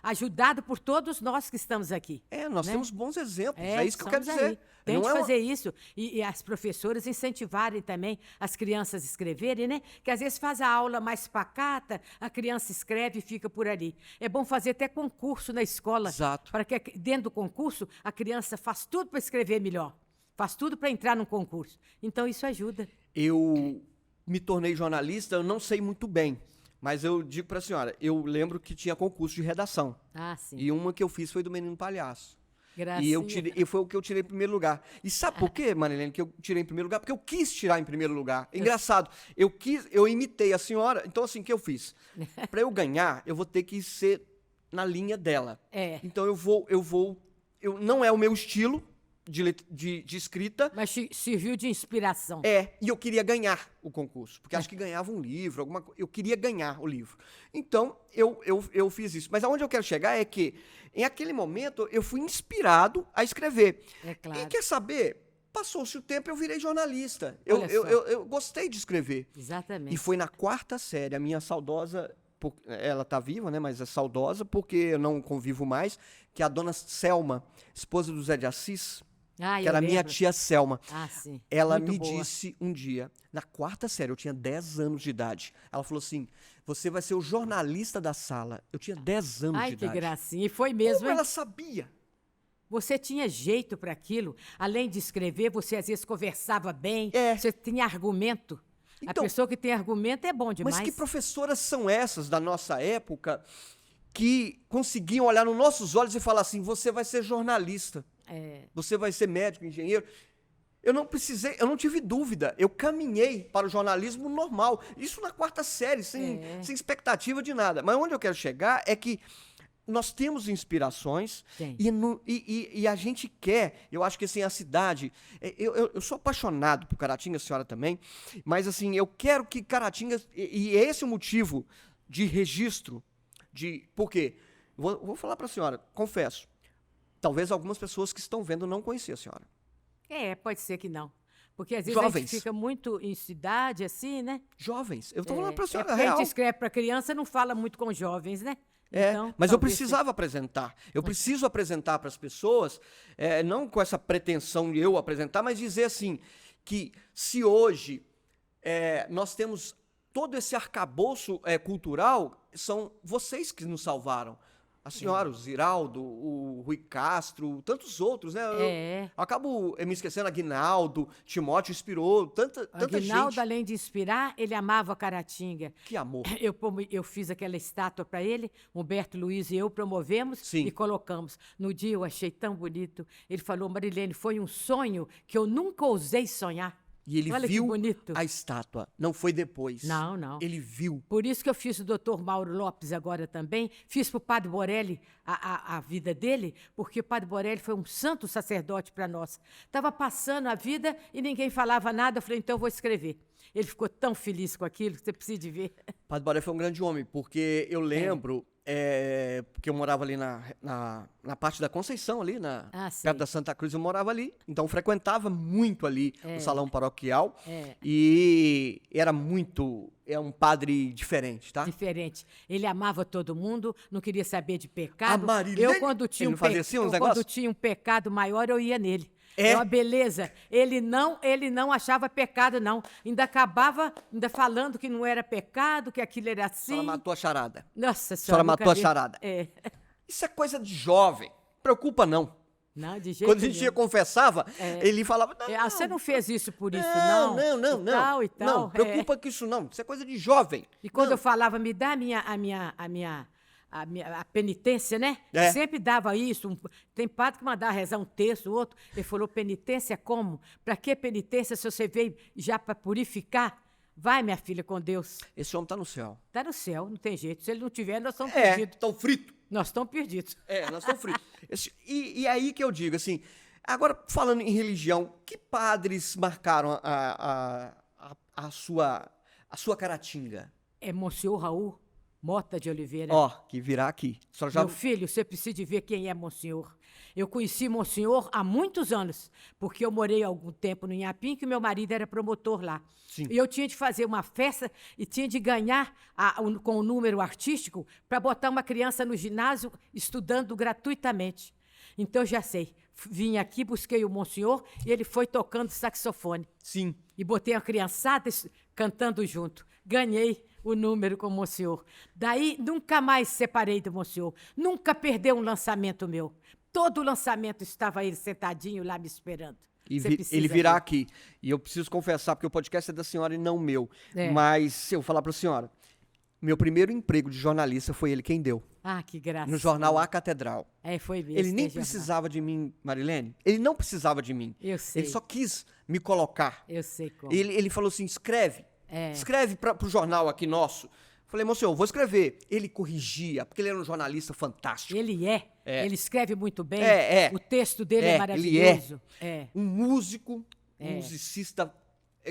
ajudado por todos nós que estamos aqui. Nós né? temos bons exemplos, é isso que eu quero somos dizer. aí. Tem Não de é fazer isso. E as professoras incentivarem também as crianças a escreverem, né? Que às vezes faz a aula mais pacata, a criança escreve e fica por ali. É bom fazer até concurso na escola. Exato. Para que dentro do concurso a criança faz tudo para escrever melhor. Faz tudo para entrar num concurso. Então isso ajuda. Eu me tornei jornalista, eu não sei muito bem, mas eu digo para a senhora, eu lembro que tinha concurso de redação. Ah, sim. E uma que eu fiz foi do Menino Palhaço. Gracinha. E foi o que eu tirei em primeiro lugar. E sabe por quê, Marilene, que eu tirei em primeiro lugar? Porque eu quis tirar em primeiro lugar. Engraçado. Eu imitei a senhora. Então, assim, o que eu fiz? Para eu ganhar, eu vou ter que ser na linha dela. É. Então, não é o meu estilo de escrita. Mas serviu de inspiração. E eu queria ganhar o concurso, porque acho que ganhava um livro, alguma coisa. Eu queria ganhar o livro. Então, eu fiz isso. Mas aonde eu quero chegar é que, em aquele momento, eu fui inspirado a escrever. É claro. E quer saber? Passou-se o tempo, eu virei jornalista. Olha só. Eu gostei de escrever. Exatamente. E foi na 4ª série, a minha saudosa, ela tá viva, né, mas é saudosa porque eu não convivo mais, que é a dona Selma, esposa do Zé de Assis, Ah, que eu era a minha lembro. tia Selma. Ah, sim. Ela Muito me boa. disse um dia, na 4ª série, eu tinha 10 anos de idade. Ela falou assim: você vai ser o jornalista da sala. Eu tinha 10 anos Ai, de que idade. gracinha. E foi mesmo, Como hein? ela sabia? Você tinha jeito para aquilo. Além de escrever, você às vezes conversava bem. É. Você tinha argumento. A Então, pessoa que tem argumento é bom demais. mas que professoras são essas da nossa época que conseguiam olhar nos nossos olhos e falar assim: você vai ser jornalista, você vai ser médico, engenheiro? Eu não tive dúvida. Eu caminhei para o jornalismo normal. Isso na 4ª série, sem expectativa de nada. Mas onde eu quero chegar é que nós temos inspirações Tem. e a gente quer, eu acho que assim, a cidade, eu sou apaixonado por Caratinga, a senhora também, mas assim, eu quero que Caratinga, e esse é o motivo de registro, por quê? Vou falar para a senhora, confesso, talvez algumas pessoas que estão vendo não conheciam a senhora. Pode ser que não. Porque às vezes a Jovens. gente fica muito em cidade, assim, né? Jovens, eu estou falando para a senhora porque a real. gente escreve para criança não fala muito com jovens, né? Então, Mas eu talvez precisava apresentar. Eu preciso apresentar para as pessoas, não com essa pretensão de eu apresentar, mas dizer assim, que se hoje nós temos todo esse arcabouço cultural, são vocês que nos salvaram. A senhora, o Ziraldo, o Rui Castro, tantos outros, né? Eu acabo me esquecendo, Aguinaldo, Timóteo inspirou, tanta Aguinaldo, gente. além de inspirar, ele amava Caratinga. Que amor. Eu fiz aquela estátua para ele, Humberto Luiz e eu promovemos Sim. e colocamos. No dia eu achei tão bonito. Ele falou: Marilene, foi um sonho que eu nunca ousei sonhar. E ele Olha que viu bonito. a estátua, não foi depois. Não, não. Ele viu. Por isso que eu fiz o doutor Mauro Lopes agora também. Fiz para o Padre Borelli a vida dele, porque o Padre Borelli foi um santo sacerdote para nós. Estava passando a vida e ninguém falava nada. Eu falei, então eu vou escrever. Ele ficou tão feliz com aquilo que você precisa de ver. Padre Borelli foi um grande homem, porque eu lembro, porque eu morava ali na parte da Conceição, ali, sim. perto da Santa Cruz, eu morava ali. Então, eu frequentava muito ali o salão paroquial. É. E era um padre diferente, tá? Diferente. Ele amava todo mundo, não queria saber de pecado. A Marilene, Eu, quando tinha ele não fazia assim uns negócios? quando tinha um pecado maior, eu ia nele. É? É uma beleza. Ele não achava pecado, não. Ainda acabava falando que não era pecado, que aquilo era A assim. senhora matou a charada. Nossa A senhora senhora, matou nunca a vi. charada. Isso é coisa de jovem. Preocupa não. Não, de jeito Quando a gente nenhum. confessava, ele falava... Você não fez isso por isso, Não. não? E tal, e tal. Não, preocupa com isso não. Isso é coisa de jovem. E quando Não. eu falava, me dá a penitência, né? Sempre dava isso. Tem padre que mandava rezar um texto, o outro. Ele falou, penitência como? Para que penitência se você veio já para purificar? Vai, minha filha, com Deus. Esse homem tá no céu. Está no céu, não tem jeito. Se ele não tiver, nós estamos perdidos. Tão frito. Nós estamos perdidos. Nós estamos fritos. E aí que eu digo, assim, agora falando em religião, que padres marcaram a sua Caratinga? É Monsenhor Raul Mota de Oliveira. Que virá aqui. A senhora já... Meu filho, você precisa de ver quem é Monsenhor. Eu conheci Monsenhor há muitos anos, porque eu morei algum tempo no Inhapim, que meu marido era promotor lá. Sim. E eu tinha de fazer uma festa e tinha de ganhar com o número artístico para botar uma criança no ginásio estudando gratuitamente. Então, eu já sei. Vim aqui, busquei o Monsenhor e ele foi tocando saxofone. Sim. E botei a criançada cantando junto. Ganhei o número com o Monsenhor. Daí, nunca mais separei do Monsenhor. Nunca perdeu um lançamento meu. Todo lançamento estava ele sentadinho lá me esperando. Ele virá aqui. E eu preciso confessar, porque o podcast é da senhora e não meu. Mas se eu falar para a senhora, meu primeiro emprego de jornalista foi ele quem deu. Que graça. No jornal A Catedral. Foi mesmo. Ele nem precisava de mim, Marilene. Ele não precisava de mim. Eu sei. Ele só quis me colocar. Eu sei como. Ele falou assim, escreve. Escreve para o jornal aqui nosso. Falei, Monsenhor, vou escrever. Ele corrigia, porque ele era um jornalista fantástico. Ele Ele escreve muito bem. O texto dele é maravilhoso. Um músico, um musicista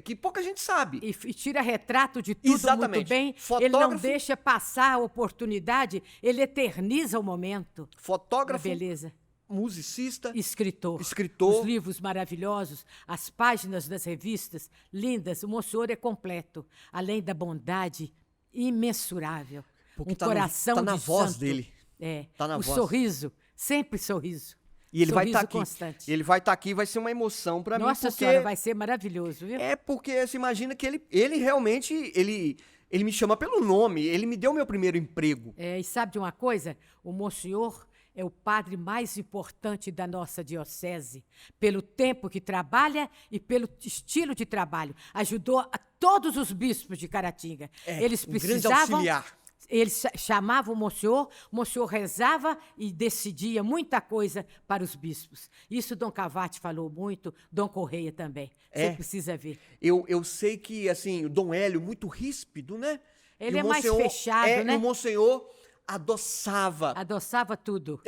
que pouca gente sabe. E tira retrato de tudo muito bem. Ele não deixa passar a oportunidade, ele eterniza o momento. Fotógrafo. Uma beleza. musicista, escritor. escritor. Os livros maravilhosos, as páginas das revistas, lindas. O Monsenhor é completo, além da bondade imensurável. Porque Um tá no- coração tá na de voz santo. dele. É. Tá na O voz. sorriso, sempre sorriso. E ele vai Sorriso estar aqui. constante. Ele vai estar aqui, vai ser uma emoção para mim, Nossa porque Senhora, vai ser maravilhoso, viu? é porque você imagina que ele realmente ele me chama pelo nome, ele me deu meu primeiro emprego. É, e sabe de uma coisa? O Monsenhor é o padre mais importante da nossa diocese, pelo tempo que trabalha e pelo estilo de trabalho. Ajudou a todos os bispos de Caratinga. Eles um grande precisavam. auxiliar. Eles chamavam o Monsenhor rezava e decidia muita coisa para os bispos. Isso Dom Cavati falou muito, Dom Correia também. Você É. precisa ver. Eu sei que, assim, o Dom Hélio, muito ríspido, né? Ele E o é mais Monsenhor- fechado, né? E o Monsenhor adoçava. Adoçava tudo.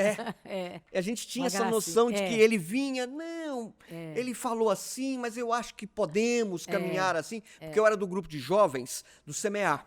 É. A gente tinha Uma essa gracinha. noção de É. que ele vinha, não, ele falou assim, mas eu acho que podemos caminhar assim, porque eu era do grupo de jovens do CMA.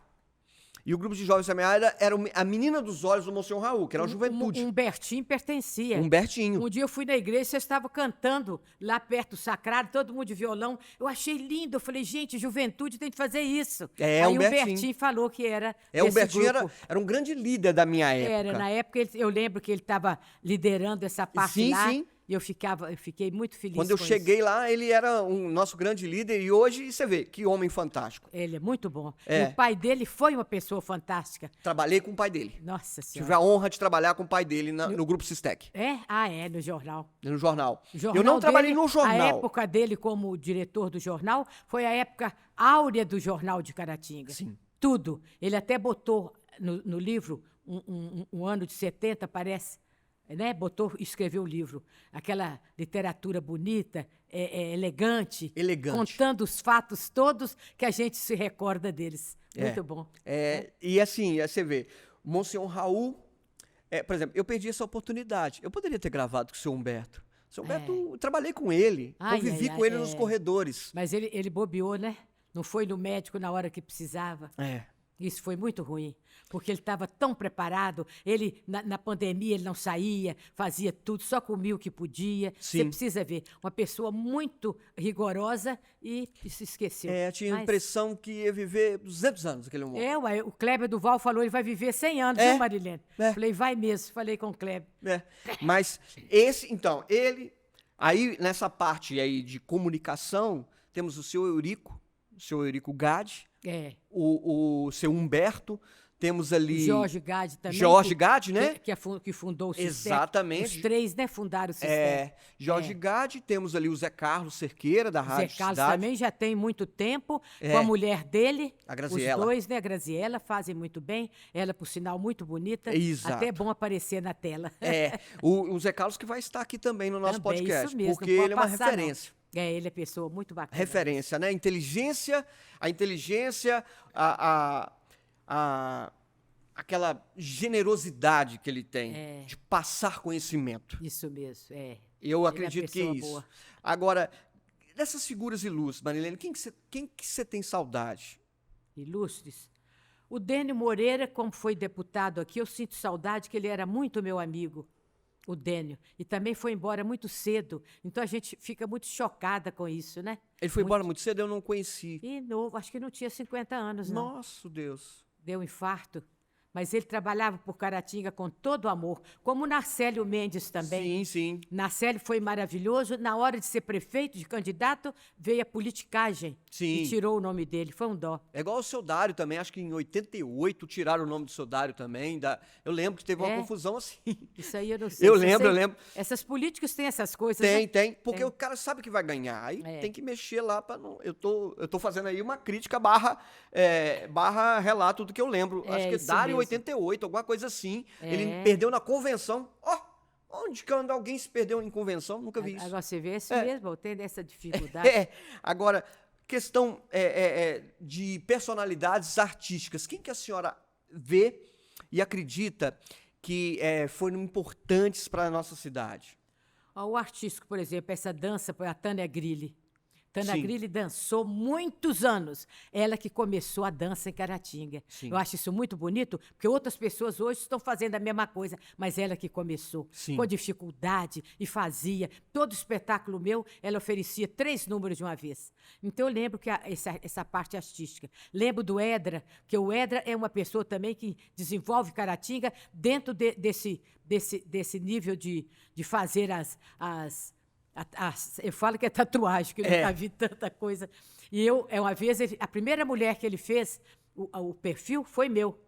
E o grupo de jovens do CMA era a menina dos olhos do Monsenhor Raul, que era a juventude. Humbertinho pertencia. Humbertinho. Um dia eu fui na igreja, vocês estavam cantando lá perto do sacrário, todo mundo de violão. Eu achei lindo. Eu falei, gente, juventude tem que fazer isso. É, Aí Humbertinho. o Humbertinho falou que era O desse Humbertinho grupo. era um grande líder da minha época. Era, na época eu lembro que ele estava liderando essa parte Sim, lá. sim. E eu fiquei muito feliz Quando eu com cheguei isso. lá, ele era o nosso grande líder e hoje, você vê, que homem fantástico. Ele é muito bom. É. E o pai dele foi uma pessoa fantástica. Trabalhei com o pai dele. Nossa Tive Senhora. a honra de trabalhar com o pai dele no Grupo Sistec, É? Ah, é, no jornal. no jornal. O jornal Eu não trabalhei dele, no jornal. A época dele como diretor do jornal foi a época áurea do jornal de Caratinga. Sim. Tudo. Ele até botou no livro, um ano de 70, parece, né? Escreveu o livro. Aquela literatura bonita, elegante. Elegante. Contando os fatos todos que a gente se recorda deles. Muito bom. E assim, você vê, o Monsenhor Raul, por exemplo, eu perdi essa oportunidade. Eu poderia ter gravado com o seu Humberto. O seu Humberto, eu trabalhei com ele, Ai, convivi ai, com ele ai, nos corredores. Mas ele bobeou, né? Não foi no médico na hora que precisava. Isso foi muito ruim, porque ele estava tão preparado. Ele, na pandemia, ele não saía, fazia tudo, só comia o que podia. Sim. Você precisa ver, uma pessoa muito rigorosa e se esqueceu. Eu tinha a Mas- impressão que ia viver 200 anos aquele homem. Ué, o Kleber Duval falou ele vai viver 100 anos, viu, Marilene? Falei, vai mesmo. Falei com o Kleber. Mas então, aí nessa parte aí de comunicação, temos o seu Eurico Gade, o seu Humberto, temos ali... Jorge Gade também. Jorge Gade, né? Que fundou o Sistec. Exatamente. Os três, né, fundaram o Sistec. Jorge Gade, temos ali o Zé Carlos Cerqueira, da Zé Rádio Carlos Cidade. também já tem muito tempo, com a mulher dele. A Graziella. Os dois, né? A Graziella, fazem muito bem. Ela, por sinal, muito bonita. Exato. Até é bom aparecer na tela. O Zé Carlos que vai estar aqui também no nosso Também, podcast, isso mesmo, porque não pode ele é uma passar, não. referência. Ele é pessoa muito bacana. Referência, né? A inteligência, aquela generosidade que ele tem de passar conhecimento. Isso mesmo, Eu Ele é acredito que é pessoa isso. boa. Agora, dessas figuras ilustres, Marilene, quem que você tem saudade? Ilustres. O Dênio Moreira, como foi deputado aqui, eu sinto saudade que ele era muito meu amigo, o Dênio. E também foi embora muito cedo. Então a gente fica muito chocada com isso, né? Ele foi embora muito cedo, eu não conheci. E novo, acho que não tinha 50 anos, não. Nossa, Deus. Deu um infarto. Mas ele trabalhava por Caratinga com todo amor, como o Narcélio Mendes também. Sim, sim. Narcélio foi maravilhoso. Na hora de ser prefeito, de candidato, veio a politicagem Sim. e tirou o nome dele. Foi um dó. É igual o seu Dário também, acho que em 88 tiraram o nome do seu Dário também. Eu lembro que teve uma confusão assim. Isso aí eu não sei. Eu Só lembro, sei- eu lembro. Essas políticas têm essas coisas, Tem, né? tem, porque Tem. o cara sabe que vai ganhar. Aí tem que mexer lá para não. Eu tô fazendo aí uma crítica barra relato do que eu lembro. Acho que isso Dário mesmo. 88, alguma coisa assim. Ele perdeu na convenção. Onde que alguém se perdeu em convenção? Nunca vi isso. Agora você vê, é isso mesmo, eu tenho essa dificuldade. Agora, questão de personalidades artísticas. Quem que a senhora vê e acredita que foram importantes para a nossa cidade? Ó, o artístico, por exemplo, essa dança, a Tânia Grilli. Tana Sim. Grilli dançou muitos anos. Ela que começou a dança em Caratinga. Sim. Eu acho isso muito bonito, porque outras pessoas hoje estão fazendo a mesma coisa, mas ela que começou. Sim. Com dificuldade e fazia. Todo espetáculo meu, ela oferecia 3 números de uma vez. Então eu lembro que essa parte artística. Lembro do Edra, que o Edra é uma pessoa também que desenvolve Caratinga dentro desse nível de fazer eu falo que é tatuagem, que eu nunca vi tanta coisa. E uma vez, a primeira mulher que ele fez, o perfil, foi meu.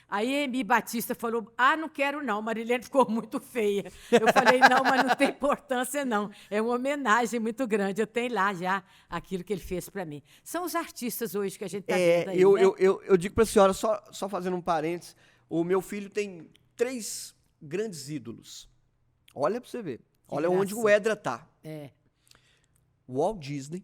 Aí a Emi Batista falou, não quero não, Marilene ficou muito feia. Eu falei, não, mas não tem importância não. É uma homenagem muito grande, eu tenho lá já aquilo que ele fez para mim. São os artistas hoje que a gente está vendo aí, né? Eu digo para a senhora, só fazendo um parênteses, o meu filho tem 3 grandes ídolos. Olha para você ver. Olha onde o Edra tá. Walt Disney,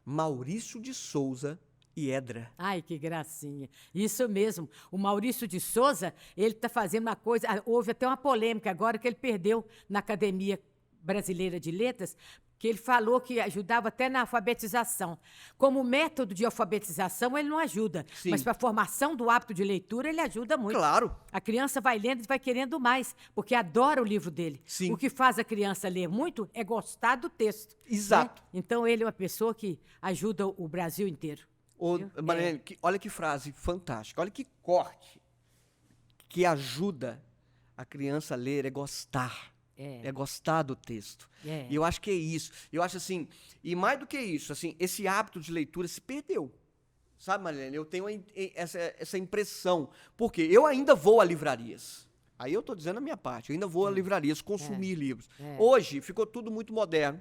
Maurício de Souza e Edra. Ai, que gracinha. Isso mesmo. O Maurício de Souza, ele está fazendo uma coisa... Houve até uma polêmica agora que ele perdeu na Academia Brasileira de Letras, que ele falou que ajudava até na alfabetização. Como método de alfabetização, ele não ajuda. Sim. Mas para a formação do hábito de leitura, ele ajuda muito. Claro. A criança vai lendo e vai querendo mais, porque adora o livro dele. Sim. O que faz a criança ler muito é gostar do texto. Exato. Né? Então, ele é uma pessoa que ajuda o Brasil inteiro. Marilene, olha que frase fantástica, olha que corte que ajuda a criança a ler, é gostar. É gostar do texto. E eu acho que é isso. Eu acho assim, e mais do que isso, assim, esse hábito de leitura se perdeu. Sabe, Marilene? Eu tenho essa impressão. Porque eu ainda vou a livrarias. Aí eu estou dizendo a minha parte. Eu ainda vou a livrarias consumir livros. Hoje ficou tudo muito moderno.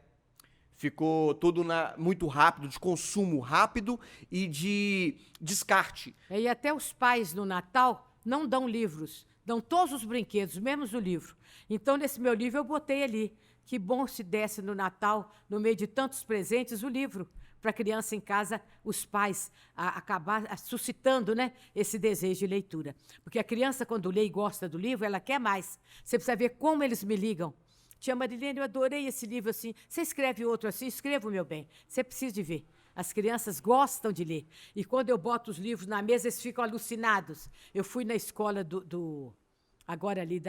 Ficou tudo muito rápido, de consumo rápido e de descarte. E até os pais no Natal não dão livros, dão todos os brinquedos, menos o livro. Então, nesse meu livro, eu botei ali. Que bom se desse no Natal, no meio de tantos presentes, o livro. Para a criança em casa, os pais acabar suscitando, né, esse desejo de leitura. Porque a criança, quando lê e gosta do livro, ela quer mais. Você precisa ver como eles me ligam. Tia Marilene, eu adorei esse livro assim. Você escreve outro assim? Escrevo, meu bem. Você precisa de ver. As crianças gostam de ler. E quando eu boto os livros na mesa, eles ficam alucinados. Eu fui na escola agora ali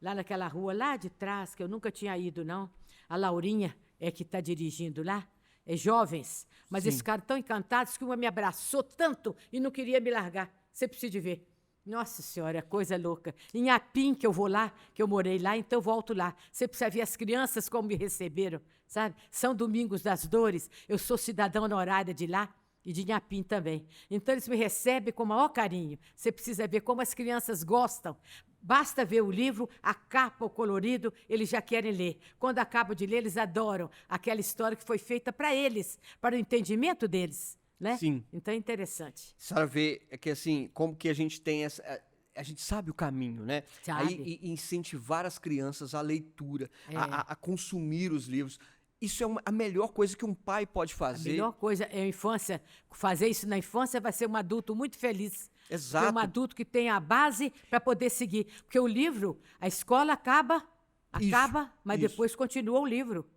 lá naquela rua, lá de trás, que eu nunca tinha ido, não. A Laurinha é que está dirigindo lá. É jovens. Mas Sim. esses caras tão encantados que uma me abraçou tanto e não queria me largar. Você precisa de ver. Nossa Senhora, coisa louca. Em Apim, que eu vou lá, que eu morei lá, então eu volto lá. Você precisa ver as crianças como me receberam, sabe? São Domingos das Dores, eu sou cidadã honorária de lá e de Inhapim também. Então eles me recebem com o maior carinho. Você precisa ver como as crianças gostam. Basta ver o livro, a capa, o colorido, eles já querem ler. Quando acabam de ler, eles adoram aquela história que foi feita para eles, para o entendimento deles. Né? Sim. Então é interessante. A senhora vê que assim, como que a gente tem a gente sabe o caminho, né? Sabe. Aí incentivar as crianças à leitura, a consumir os livros. Isso é a melhor coisa que um pai pode fazer. A melhor coisa é a infância. Fazer isso na infância vai ser um adulto muito feliz. Exato. Ser um adulto que tem a base para poder seguir. Porque o livro, a escola acaba, mas isso. depois continua o livro.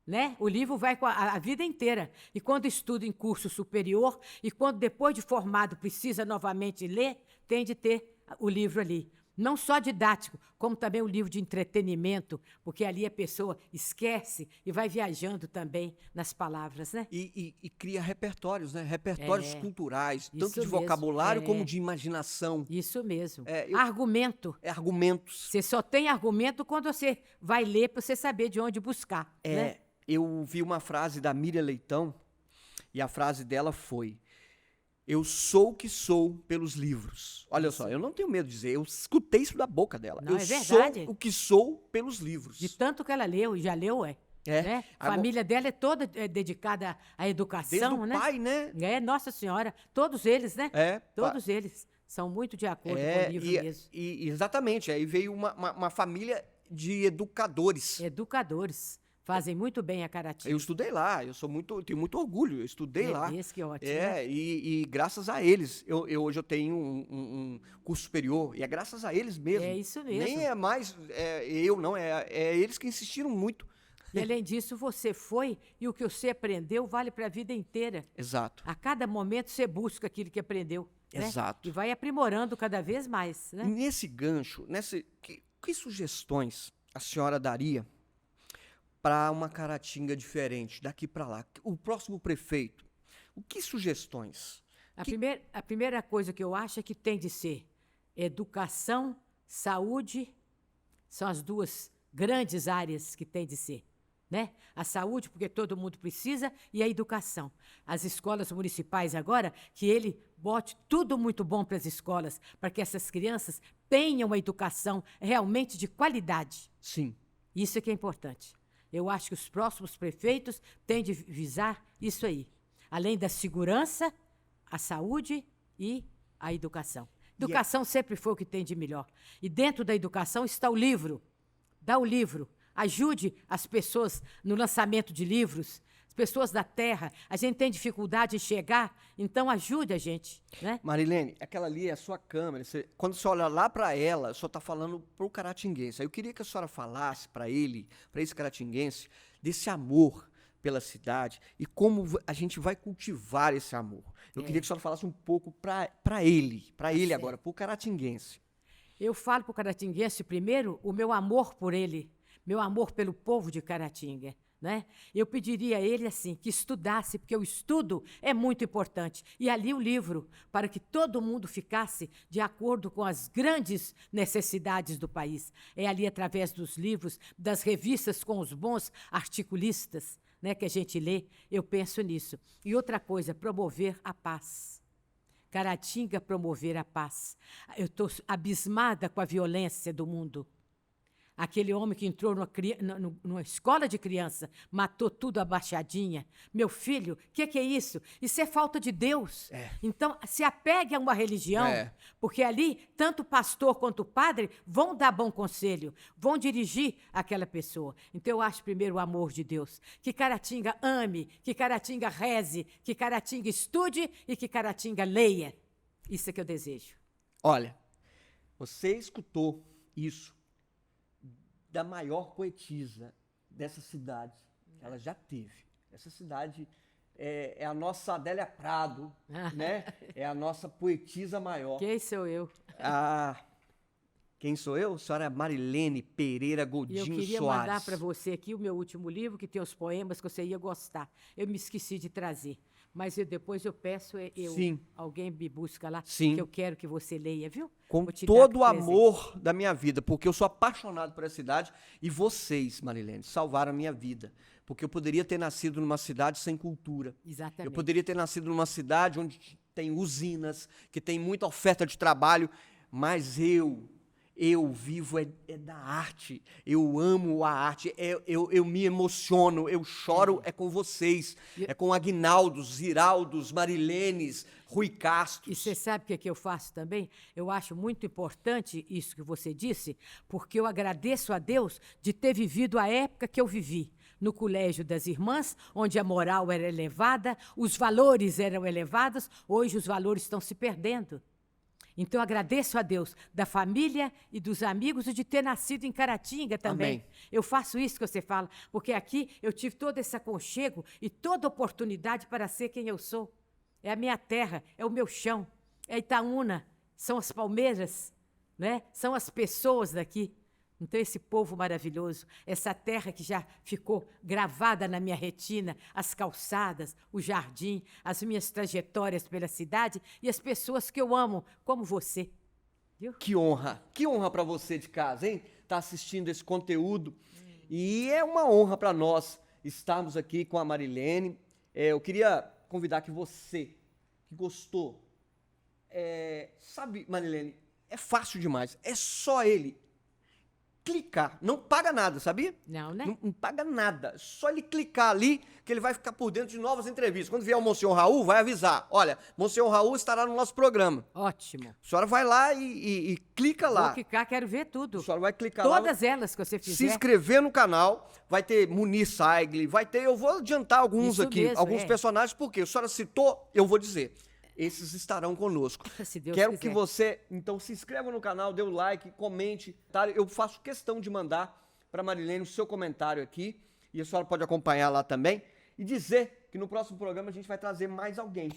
Né? O livro vai com a vida inteira. E quando estuda em curso superior, e quando depois de formado precisa novamente ler, tem de ter o livro ali. Não só didático, como também o livro de entretenimento, porque ali a pessoa esquece e vai viajando também nas palavras, né? E cria repertórios, né? Repertórios culturais, tanto Isso de mesmo, vocabulário como de imaginação. Isso mesmo. É, Argumento. Argumentos. Você só tem argumento quando você vai ler para você saber de onde buscar. Né? Eu vi uma frase da Miriam Leitão, e a frase dela foi: eu sou o que sou pelos livros. Olha só, eu não tenho medo de dizer, eu escutei isso da boca dela. Não, eu é verdade. sou o que sou pelos livros. De tanto que ela leu, e já leu, né? A família dela é toda dedicada à educação, Desde o né? pai, né? Nossa Senhora. Todos eles, né? Todos eles são muito de acordo com o livro mesmo. Exatamente. Aí veio uma família de educadores. Educadores. Fazem muito bem a Caratinga. Eu estudei lá, tenho muito orgulho, eu estudei lá. Isso que ótimo. Né? E graças a eles, hoje eu tenho um curso superior, e é graças a eles mesmo. É isso mesmo. Nem é mais eu, não, é eles que insistiram muito E, além disso, você foi e o que você aprendeu vale para a vida inteira. Exato. A cada momento você busca aquilo que aprendeu. Né? Exato. E vai aprimorando cada vez mais. Né? Nesse gancho, que sugestões a senhora daria para uma Caratinga diferente daqui para lá? O próximo prefeito, o que sugestões? A primeira coisa que eu acho é que tem de ser educação, saúde, são as duas grandes áreas que tem de ser. Né? A saúde, porque todo mundo precisa, e a educação. As escolas municipais agora, que ele bote tudo muito bom para as escolas, para que essas crianças tenham uma educação realmente de qualidade. Sim. Isso é que é importante. Eu acho que os próximos prefeitos têm de visar isso aí. Além da segurança, a saúde e a educação. Educação sempre foi o que tem de melhor. E dentro da educação está o livro. Dá o livro. Ajude as pessoas no lançamento de livros, as pessoas da terra. A gente tem dificuldade em chegar, então ajude a gente. Né? Marilene, aquela ali é a sua câmera. Quando você olha lá para ela, só está falando para o caratinguense. Aí eu queria que a senhora falasse para ele, para esse caratinguense, desse amor pela cidade e como a gente vai cultivar esse amor. Eu queria que a senhora falasse um pouco para ele agora, para o caratinguense. Eu falo para o caratinguense primeiro o meu amor por ele, meu amor pelo povo de Caratinga. Né? Eu pediria a ele assim, que estudasse, porque o estudo é muito importante. E ali o livro, para que todo mundo ficasse de acordo com as grandes necessidades do país. É ali através dos livros, das revistas com os bons articulistas, né, que a gente lê, eu penso nisso. E outra coisa, promover a paz. Caratinga promover a paz. Eu estou abismada com a violência do mundo. Aquele homem que entrou numa escola de criança, matou tudo a baixadinha. Meu filho, o que é isso? Isso é falta de Deus. Então, se apegue a uma religião, porque ali, tanto o pastor quanto o padre vão dar bom conselho, vão dirigir aquela pessoa. Então, eu acho primeiro o amor de Deus. Que Caratinga ame, que Caratinga reze, que Caratinga estude e que Caratinga leia. Isso é que eu desejo. Olha, você escutou isso da maior poetisa dessa cidade. Ela já teve. Essa cidade é a nossa Adélia Prado, né? É a nossa poetisa maior. Quem sou eu? Quem sou eu? A senhora é Marilene Pereira Godinho Soares. Eu queria mandar para você aqui o meu último livro, que tem os poemas que você ia gostar. Eu me esqueci de trazer. Mas depois eu peço, alguém me busca lá, que eu quero que você leia, viu? Com todo o amor da minha vida, porque eu sou apaixonado por essa cidade e vocês, Marilene, salvaram a minha vida. Porque eu poderia ter nascido numa cidade sem cultura. Exatamente. Eu poderia ter nascido numa cidade onde tem usinas, que tem muita oferta de trabalho, mas eu vivo da arte, eu amo a arte, eu me emociono, eu choro com vocês, com Aguinaldos, Ziraldos, Marilenes, Rui Castro. E você sabe o que eu faço também? Eu acho muito importante isso que você disse, porque eu agradeço a Deus de ter vivido a época que eu vivi. No Colégio das Irmãs, onde a moral era elevada, os valores eram elevados, hoje os valores estão se perdendo. Então, eu agradeço a Deus da família e dos amigos e de ter nascido em Caratinga também. Amém. Eu faço isso que você fala, porque aqui eu tive todo esse aconchego e toda oportunidade para ser quem eu sou. É a minha terra, é o meu chão, é Itaúna, são as palmeiras, né? São as pessoas daqui. Então, esse povo maravilhoso, essa terra que já ficou gravada na minha retina, as calçadas, o jardim, as minhas trajetórias pela cidade e as pessoas que eu amo, como você. Viu? Que honra para você de casa, hein? Tá assistindo esse conteúdo. E é uma honra para nós estarmos aqui com a Marilene. Eu queria convidar que você, que gostou, sabe, Marilene, é fácil demais, é só ele clicar, não paga nada, sabia? Não, né? Não paga nada, só ele clicar ali que ele vai ficar por dentro de novas entrevistas. Quando vier o Monsenhor Raul, vai avisar, olha, Monsenhor Raul estará no nosso programa. Ótimo. A senhora vai lá e clica lá. Vou clicar, quero ver tudo. A senhora vai clicar lá. Todas elas que você fizer. Se inscrever no canal, vai ter Muniz Saigli, vai ter, eu vou adiantar alguns Isso aqui, mesmo, alguns personagens, porque a senhora citou, eu vou dizer. Esses estarão conosco. Se Deus Quero quiser. que você, então, se inscreva no canal, dê o like, comente, tá? Eu faço questão de mandar para Marilene o seu comentário aqui. e a senhora pode acompanhar lá também, e dizer que no próximo programa a gente vai trazer mais alguém,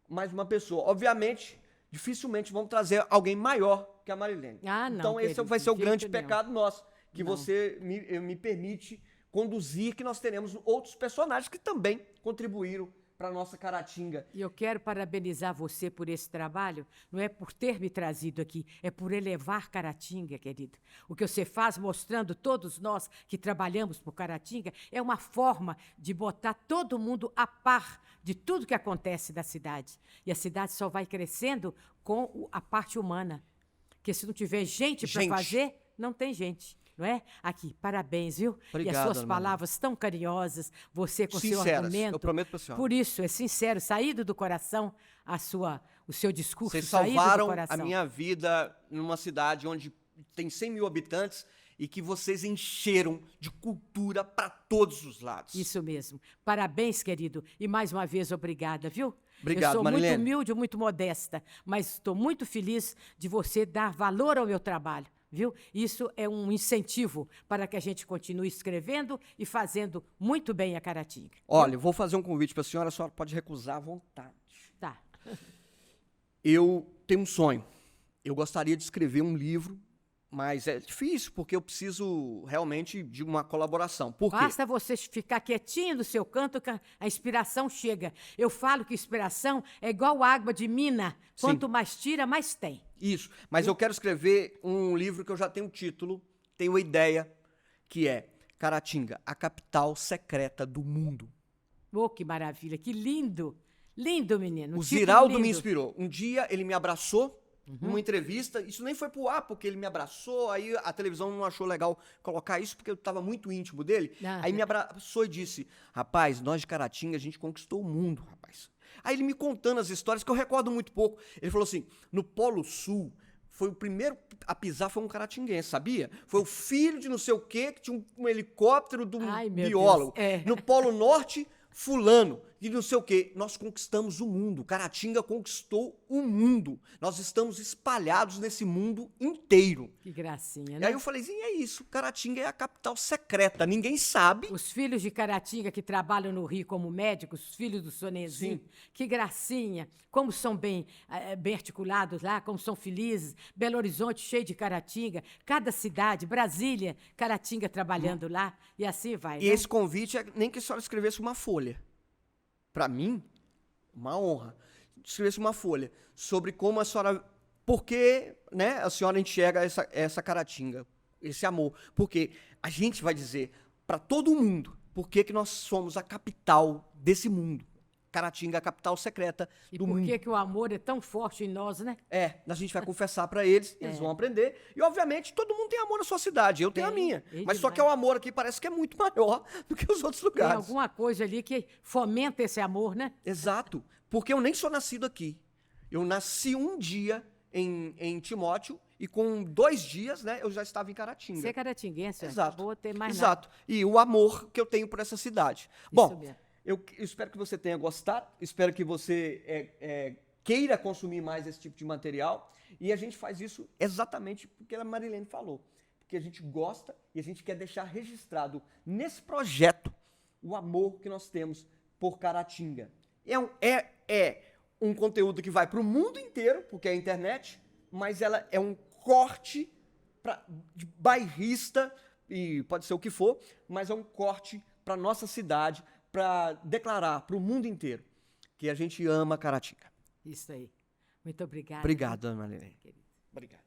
mais uma pessoa. Obviamente, dificilmente vamos trazer alguém maior que a Marilene. Ah, não, então esse querido, vai ser o de grande jeito nenhum. pecado nosso, que Não. você me permite conduzir, que nós teremos outros personagens que também contribuíram para nossa Caratinga. E eu quero parabenizar você por esse trabalho, não é por ter me trazido aqui, é por elevar Caratinga, querido. O que você faz mostrando todos nós que trabalhamos por Caratinga é uma forma de botar todo mundo a par de tudo que acontece na cidade. E a cidade só vai crescendo com a parte humana. Porque se não tiver gente para fazer, não tem gente. Não é? Aqui, parabéns, viu? Obrigado, e as suas Ana palavras tão carinhosas, você com seu Sinceras, argumento. eu prometo pra senhora. Por isso, é sincero, saído do coração o seu discurso, Vocês saído do salvaram coração. a minha vida numa cidade onde tem 100 mil habitantes e que vocês encheram de cultura para todos os lados. Isso mesmo. Parabéns, querido. E mais uma vez, obrigada, viu? Obrigado, eu sou Marilene. muito humilde, muito modesta, mas estou muito feliz de você dar valor ao meu trabalho. Viu? Isso é um incentivo para que a gente continue escrevendo e fazendo muito bem a Caratinga. Olha, eu vou fazer um convite para a senhora pode recusar à vontade. Tá. Eu tenho um sonho. Eu gostaria de escrever um livro, mas é difícil, porque eu preciso realmente de uma colaboração. Por quê? Basta você ficar quietinho no seu canto que a inspiração chega. Eu falo que inspiração é igual água de mina. Quanto mais tira, mais tem. Isso, mas eu quero escrever um livro que eu já tenho o título, tenho uma ideia, que é Caratinga, a capital secreta do mundo. Oh, que maravilha, que lindo. Lindo, menino. O título Ziraldo lindo. me inspirou. Um dia ele me abraçou numa entrevista, isso nem foi pro ar, porque ele me abraçou, aí a televisão não achou legal colocar isso, porque eu estava muito íntimo dele. Ah. Aí me abraçou e disse, rapaz, nós de Caratinga, a gente conquistou o mundo, rapaz. Aí ele me contando as histórias, que eu recordo muito pouco. Ele falou assim, no Polo Sul, foi o primeiro a pisar, foi um caratinguense, sabia? Foi o filho de não sei o quê, que tinha um helicóptero de um Ai, meu biólogo. Deus, é. No Polo Norte, fulano, e não sei o quê. Nós conquistamos o mundo. Caratinga conquistou o mundo. Nós estamos espalhados nesse mundo inteiro. Que gracinha, E né? aí eu falei assim, é isso, Caratinga é a capital secreta, ninguém sabe. Os filhos de Caratinga que trabalham no Rio como médicos, os filhos do Sonezinho, que gracinha, como são bem articulados lá, como são felizes. Belo Horizonte cheio de Caratinga, cada cidade, Brasília, Caratinga trabalhando lá, e assim vai. E né? esse convite é nem que a senhora escrevesse uma folha. Para mim, uma honra. Escrevesse uma folha sobre como a senhora... Por que, né, a senhora enxerga essa Caratinga, esse amor. Porque a gente vai dizer para todo mundo por que nós somos a capital desse mundo. Caratinga, a capital secreta E do por mundo. que o amor é tão forte em nós, né? A gente vai confessar para eles, eles vão aprender. E, obviamente, todo mundo tem amor na sua cidade. Eu tenho a Tem, minha. é Mas só demais. que o amor aqui parece que é muito maior do que os outros Tem lugares. alguma coisa ali que fomenta esse amor, né? Exato. Porque eu nem sou nascido aqui. Eu nasci um dia em Timóteo e com 2 dias, né, eu já estava em Caratinga. Você é caratinguense, Exato. vou ter mais Exato. E o amor que eu tenho por essa cidade. Isso Bom, mesmo. eu espero que você tenha gostado, espero que você queira consumir mais esse tipo de material. E a gente faz isso exatamente porque a Marilene falou. Porque a gente gosta e a gente quer deixar registrado nesse projeto o amor que nós temos por Caratinga. É um conteúdo que vai para o mundo inteiro, porque é a internet, mas ela é um corte de bairrista, e pode ser o que for, mas é um corte para nossa cidade, para declarar para o mundo inteiro que a gente ama Caratinga. Isso aí. Muito obrigada. Obrigado, Ana Marilene. Querido. Obrigado.